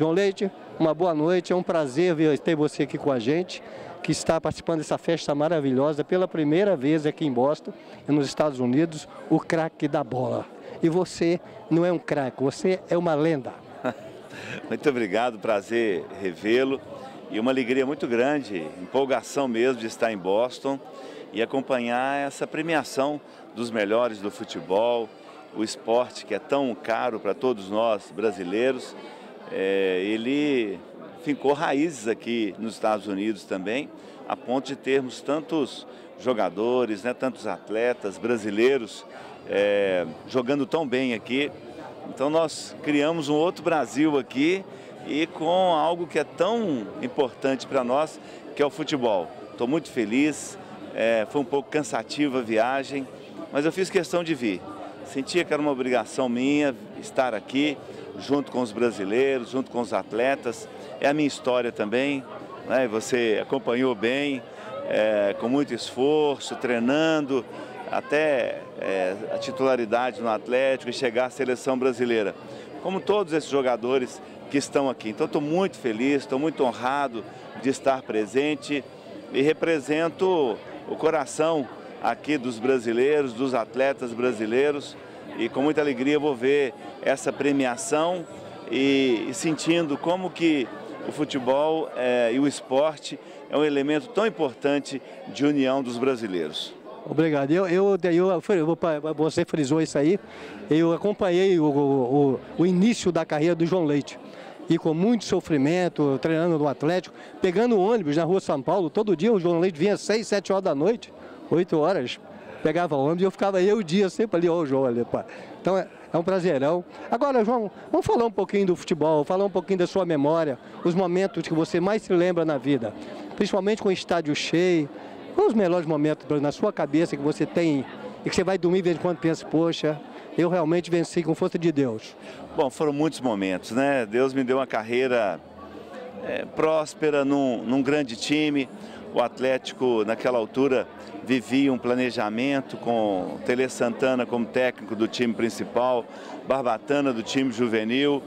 João Leite, uma boa noite, é um prazer ter você aqui com a gente, que está participando dessa festa maravilhosa, pela primeira vez aqui em Boston, nos Estados Unidos, o craque da bola. E você não é um craque, você é uma lenda. Muito obrigado, prazer revê-lo. E uma alegria muito grande, empolgação mesmo de estar em Boston e acompanhar essa premiação dos melhores do futebol, o esporte que é tão caro para todos nós brasileiros. Ele fincou raízes aqui nos Estados Unidos também, a ponto de termos tantos jogadores, né, tantos atletas brasileiros jogando tão bem aqui. Então nós criamos um outro Brasil aqui e com algo que é tão importante para nós, que é o futebol. Estou muito feliz, foi um pouco cansativa a viagem, mas eu fiz questão de vir. Sentia que era uma obrigação minha estar aqui, junto com os brasileiros, junto com os atletas. É a minha história também, né? Você acompanhou bem, com muito esforço, treinando, até a titularidade no Atlético e chegar à seleção brasileira. Como todos esses jogadores que estão aqui. Então estou muito feliz, estou muito honrado de estar presente e represento o coração aqui dos brasileiros, dos atletas brasileiros, e com muita alegria vou ver essa premiação e sentindo como que o futebol e o esporte é um elemento tão importante de união dos brasileiros. Obrigado. Você frisou isso aí, eu acompanhei o início da carreira do João Leite. E com muito sofrimento, treinando no Atlético, pegando ônibus na rua São Paulo, todo dia o João Leite vinha às 6, 7 horas da noite, 8 horas, pegava ônibus e eu ficava o dia sempre ali, ó, o João ali, pá. Então é um prazerão. Agora, João, vamos falar um pouquinho do futebol, falar um pouquinho da sua memória, os momentos que você mais se lembra na vida, principalmente com o estádio cheio. Quais os melhores momentos na sua cabeça que você tem e que você vai dormir de vez em quando e pensa, poxa, eu realmente venci com força de Deus? Bom, foram muitos momentos, né? Deus me deu uma carreira próspera num grande time. O Atlético, naquela altura, vivia um planejamento com Tele Santana como técnico do time principal, Barbatana do time juvenil,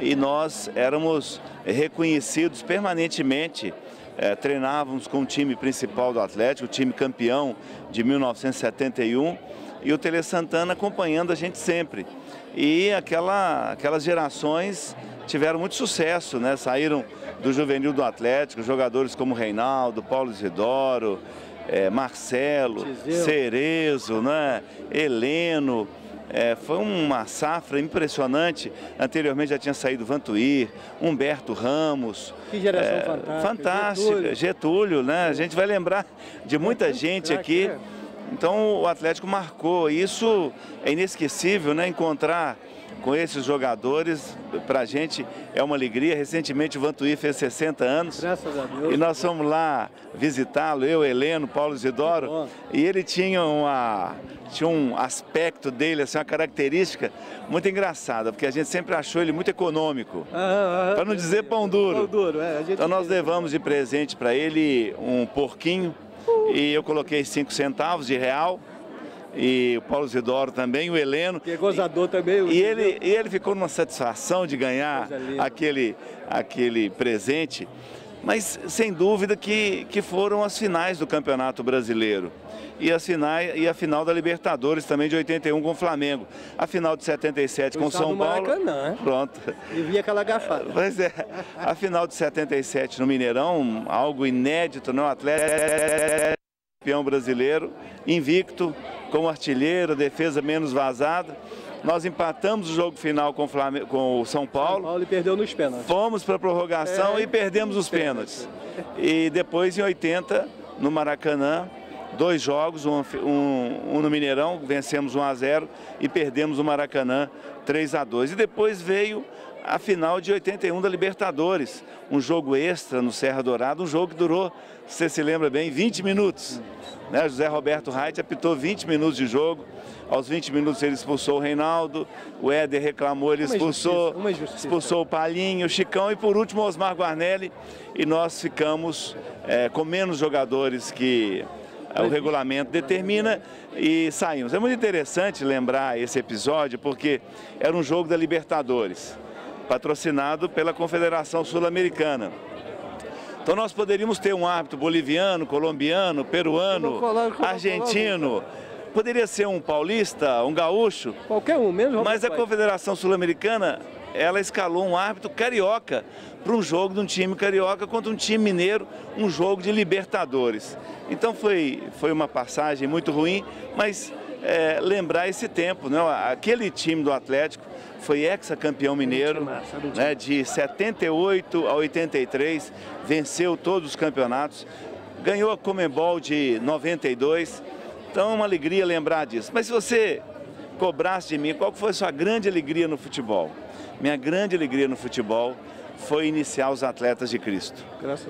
e nós éramos reconhecidos permanentemente. Treinávamos com o time principal do Atlético, o time campeão de 1971, e o Tele Santana acompanhando a gente sempre. E aquelas gerações tiveram muito sucesso, né? Saíram do juvenil do Atlético, jogadores como Reinaldo, Paulo Isidoro, Marcelo, Cerezo, né? Heleno. Foi uma safra impressionante. Anteriormente já tinha saído Vantuir, Humberto Ramos. Que geração fantástica. Getúlio, né? A gente vai lembrar de muita gente aqui. Então o Atlético marcou. Isso é inesquecível, né? Encontrar com esses jogadores, para a gente é uma alegria. Recentemente o Vantuir fez 60 anos. Graças a Deus. E nós fomos lá visitá-lo, eu, Heleno, Paulo Isidoro. E ele tinha um aspecto dele, assim, uma característica muito engraçada, porque a gente sempre achou ele muito econômico, para não dizer pão duro. Então nós levamos de presente para ele um porquinho, e eu coloquei 5 centavos de real, e o Paulo Isidoro também, o Heleno. Que é gozador também. E ele ficou numa satisfação de ganhar aquele presente. Mas sem dúvida que foram as finais do Campeonato Brasileiro. E a final da Libertadores também de 81 com o Flamengo. A final de 77 com o São Paulo. Maracanã, pronto. E via aquela gafada. Pois é. A final de 77 no Mineirão, algo inédito, não? Atlético campeão brasileiro, invicto, como artilheiro, defesa menos vazada. Nós empatamos o jogo final com o São Paulo. E perdeu nos pênaltis. Fomos para a prorrogação e perdemos os pênaltis. E depois, em 80, no Maracanã, 2 jogos, um no Mineirão, vencemos 1-0 e perdemos o Maracanã 3-2. E depois veio a final de 81 da Libertadores, um jogo extra no Serra Dourada, um jogo que durou, você se lembra bem, 20 minutos. Né? José Roberto Reit apitou 20 minutos de jogo. Aos 20 minutos ele expulsou o Reinaldo, o Éder reclamou, ele expulsou o Palinho, o Chicão e por último o Osmar Guarnelli. E nós ficamos com menos jogadores que o regulamento determina e saímos. É muito interessante lembrar esse episódio porque era um jogo da Libertadores. patrocinado pela Confederação Sul-Americana. Então nós poderíamos ter um árbitro boliviano, colombiano, peruano, argentino, poderia ser um paulista, um gaúcho. Qualquer um mesmo. Mas a Confederação Sul-Americana, ela escalou um árbitro carioca para um jogo de um time carioca contra um time mineiro, um jogo de Libertadores. Então foi uma passagem muito ruim, mas lembrar esse tempo, né? Aquele time do Atlético foi ex-campeão mineiro, né? De 78 a 83, venceu todos os campeonatos, ganhou a Conmebol de 92, então é uma alegria lembrar disso. Mas se você cobrasse de mim, qual foi a sua grande alegria no futebol? Minha grande alegria no futebol foi iniciar os Atletas de Cristo,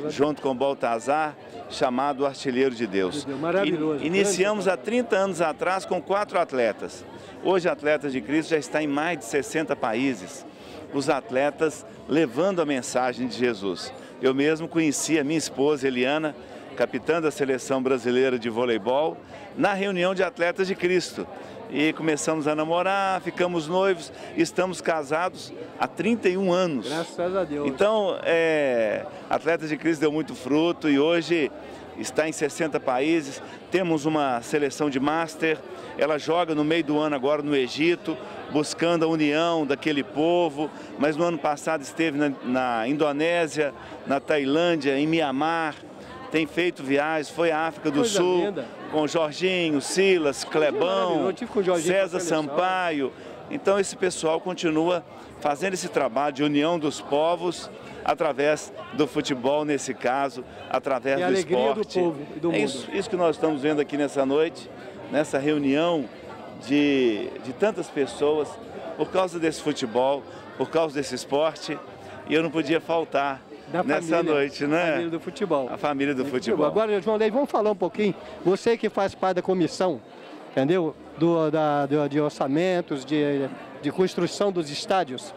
junto com Baltazar, chamado Artilheiro de Deus. Maravilhoso. Iniciamos há 30 anos atrás com 4 atletas. Hoje, Atletas de Cristo já está em mais de 60 países. Os atletas levando a mensagem de Jesus. Eu mesmo conheci a minha esposa, Eliana, capitã da Seleção Brasileira de Voleibol, na reunião de Atletas de Cristo. E começamos a namorar, ficamos noivos, estamos casados há 31 anos. Graças a Deus. Então, Atletas de Cristo deu muito fruto e hoje está em 60 países. Temos uma seleção de Master, ela joga no meio do ano agora no Egito, buscando a união daquele povo, mas no ano passado esteve na Indonésia, na Tailândia, em Mianmar. Tem feito viagens, foi à África do Sul, linda, com Jorginho, Silas, Clebão, César Sampaio. Então esse pessoal continua fazendo esse trabalho de união dos povos através do futebol, nesse caso, através do esporte. Do povo e do mundo. Isso que nós estamos vendo aqui nessa noite, nessa reunião de tantas pessoas, por causa desse futebol, por causa desse esporte, e eu não podia faltar nessa noite, né? A família do futebol. A família do futebol. Agora, João Lei, vamos falar um pouquinho, você que faz parte da comissão, entendeu? De orçamentos, de construção dos estádios.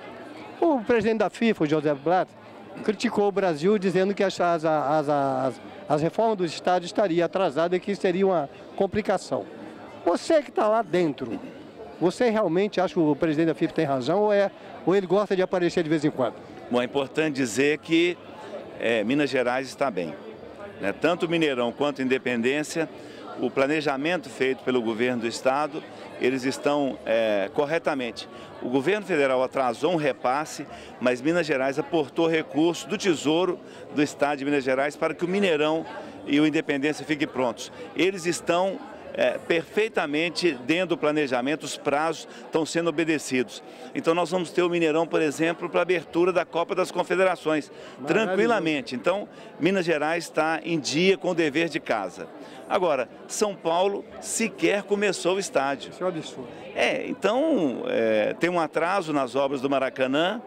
O presidente da FIFA, o José Blatter, criticou o Brasil dizendo que as reformas dos estádios estariam atrasadas e que isso seria uma complicação. Você que está lá dentro, você realmente acha que o presidente da FIFA tem razão ou ele gosta de aparecer de vez em quando? Bom, é importante dizer que Minas Gerais está bem, né? Tanto o Mineirão quanto a Independência, o planejamento feito pelo governo do estado, eles estão corretamente. O governo federal atrasou um repasse, mas Minas Gerais aportou recursos do Tesouro do estado de Minas Gerais para que o Mineirão e o Independência fiquem prontos. Eles estão perfeitamente dentro do planejamento, os prazos estão sendo obedecidos. Então nós vamos ter o Mineirão, por exemplo, para a abertura da Copa das Confederações, tranquilamente. Então Minas Gerais está em dia com o dever de casa. Agora, São Paulo sequer começou o estádio. Isso é um absurdo. Então tem um atraso nas obras do Maracanã,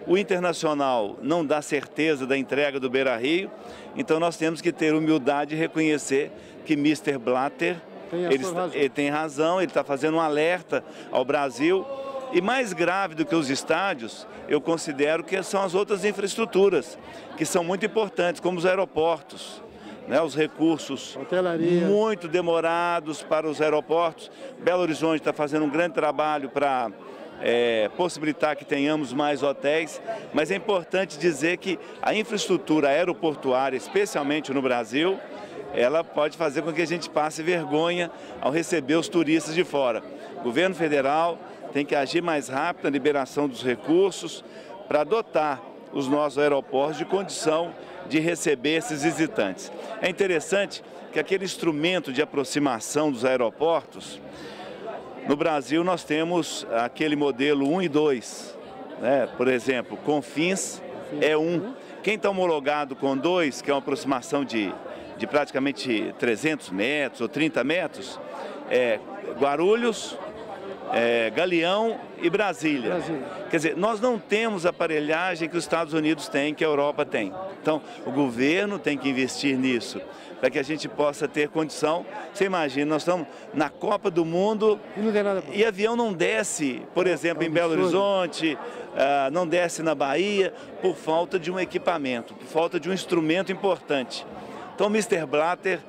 o Internacional não dá certeza da entrega do Beira-Rio, então nós temos que ter humildade e reconhecer que Mr. Blatter ele tem razão, ele está fazendo um alerta ao Brasil. E mais grave do que os estádios, eu considero que são as outras infraestruturas, que são muito importantes, como os aeroportos, né? Os recursos muito demorados para os aeroportos. Belo Horizonte está fazendo um grande trabalho para possibilitar que tenhamos mais hotéis, mas é importante dizer que a infraestrutura aeroportuária, especialmente no Brasil, ela pode fazer com que a gente passe vergonha ao receber os turistas de fora. O governo federal tem que agir mais rápido na liberação dos recursos para dotar os nossos aeroportos de condição de receber esses visitantes. É interessante que aquele instrumento de aproximação dos aeroportos, no Brasil nós temos aquele modelo 1 e 2, né? Por exemplo, Confins é 1. Quem está homologado com 2, que é uma aproximação de praticamente 300 metros ou 30 metros, Guarulhos, Galeão e Brasília. Quer dizer, nós não temos a aparelhagem que os Estados Unidos têm, que a Europa tem. Então, o governo tem que investir nisso, para que a gente possa ter condição. Você imagina, nós estamos na Copa do Mundo e avião não desce, por exemplo, em Belo Horizonte, não desce na Bahia, por falta de um equipamento, por falta de um instrumento importante. Então, o Mr. Blatter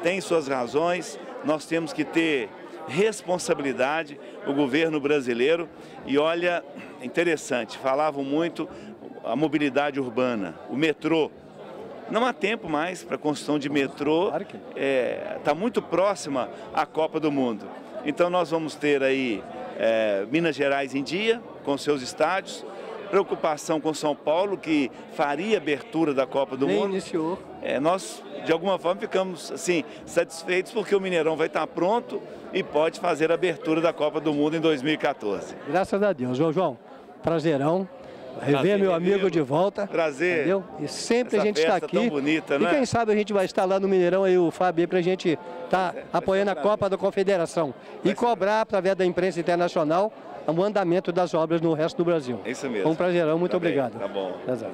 tem suas razões, nós temos que ter responsabilidade o governo brasileiro. E olha, interessante, falavam muito a mobilidade urbana, o metrô. Não há tempo mais para a construção de metrô, está muito próxima à Copa do Mundo. Então nós vamos ter aí Minas Gerais em dia, com seus estádios, preocupação com São Paulo, que faria a abertura da Copa do Mundo. Iniciou. Nós, de alguma forma, ficamos assim, satisfeitos porque o Mineirão vai estar pronto e pode fazer a abertura da Copa do Mundo em 2014. Graças a Deus. João, prazerão. Rever meu amigo de volta. Prazer. Entendeu? E sempre a gente está aqui. Tão bonita, né? E quem sabe a gente vai estar lá no Mineirão aí, o Fábio, para a gente estar apoiando a Copa da Confederação. E cobrar, através da imprensa internacional, o andamento das obras no resto do Brasil. Isso mesmo. Um prazerão, muito obrigado. Tá bom. Prazer.